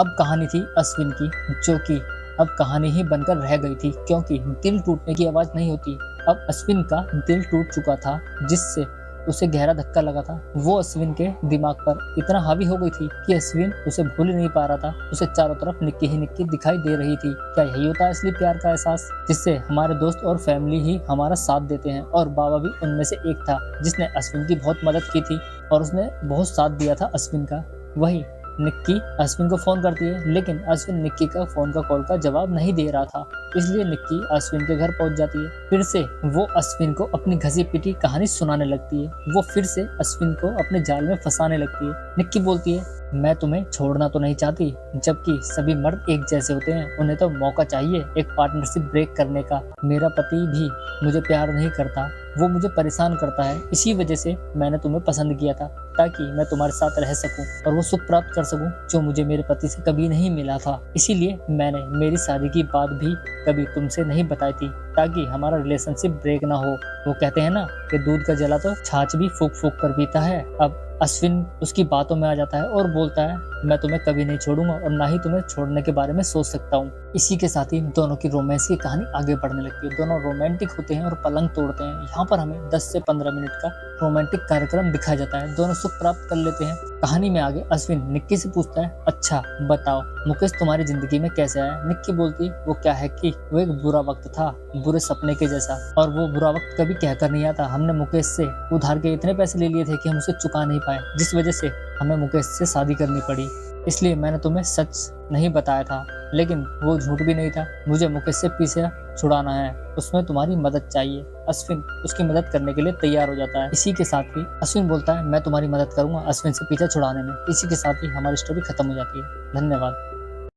अब कहानी थी अश्विन की, जो कि अब कहानी ही बनकर रह गई थी, क्योंकि दिल टूटने की आवाज़ नहीं होती। अब अश्विन का दिल टूट चुका था, जिससे उसे गहरा धक्का लगा था। वो अश्विन के दिमाग पर इतना हावी हो गई थी कि अश्विन उसे भूल ही नहीं पा रहा था। उसे चारों तरफ निक्की ही निक्की दिखाई दे रही थी। क्या यही होता है असली प्यार का एहसास, जिससे हमारे दोस्त और फैमिली ही हमारा साथ देते हैं? और बाबा भी उनमें से एक था, जिसने अश्विन की बहुत मदद की थी और उसने बहुत साथ दिया था अश्विन का। वही निक्की अश्विन को फोन करती है, लेकिन अश्विन निक्की का फोन का कॉल का जवाब नहीं दे रहा था। इसलिए निक्की अश्विन के घर पहुंच जाती है। फिर से वो अश्विन को अपनी घसी पिटी कहानी सुनाने लगती है। वो फिर से अश्विन को अपने जाल में फंसाने लगती है। निक्की बोलती है, मैं तुम्हें छोड़ना तो नहीं चाहती, जबकि सभी मर्द एक जैसे होते हैं, उन्हें तो मौका चाहिए एक पार्टनरशिप ब्रेक करने का। मेरा पति भी मुझे प्यार नहीं करता, वो मुझे परेशान करता है। इसी वजह से मैंने तुम्हें पसंद किया था, ताकि मैं तुम्हारे साथ रह सकूं और वो सुख प्राप्त कर सकूं जो मुझे मेरे पति से कभी नहीं मिला था। इसीलिए मैंने मेरी शादी की बात भी कभी तुमसे नहीं बताई थी, ताकि हमारा रिलेशनशिप ब्रेक ना हो। वो कहते हैं ना कि दूध का जला तो छाछ भी फूक फूक कर पीता है। अब अश्विन उसकी बातों में आ जाता है और बोलता है, मैं तुम्हें कभी नहीं छोड़ूंगा और ना ही तुम्हें छोड़ने के बारे में सोच सकता हूँ। इसी के साथ ही दोनों की रोमांस की कहानी आगे बढ़ने लगती है। दोनों रोमांटिक होते हैं और पलंग तोड़ते हैं। यहाँ पर हमें 10 से 15 मिनट का रोमांटिक कार्यक्रम दिखाया जाता है। दोनों सुख प्राप्त कर लेते हैं। कहानी में आगे अश्विन निक्की से पूछता है, अच्छा बताओ मुकेश तुम्हारी जिंदगी में कैसे आया? निक्की बोलती है, वो क्या है कि वो एक बुरा वक्त था, बुरे सपने के जैसा, और वो बुरा वक्त कभी कहकर नहीं आता। हमने मुकेश से उधार के इतने पैसे ले लिए थे कि हम उसे चुका नहीं पाए, जिस वजह से हमें मुकेश से शादी करनी पड़ी। इसलिए मैंने तुम्हें सच नहीं बताया था, लेकिन वो झूठ भी नहीं था। मुझे मुकेश से पीछे छुड़ाना है, उसमें तुम्हारी मदद चाहिए। अश्विन उसकी मदद करने के लिए तैयार हो जाता है। इसी के साथ ही अश्विन बोलता है, मैं तुम्हारी मदद करूंगा अश्विन से पीछा छुड़ाने में। इसी के साथ ही हमारी स्टोरी खत्म हो जाती है। धन्यवाद।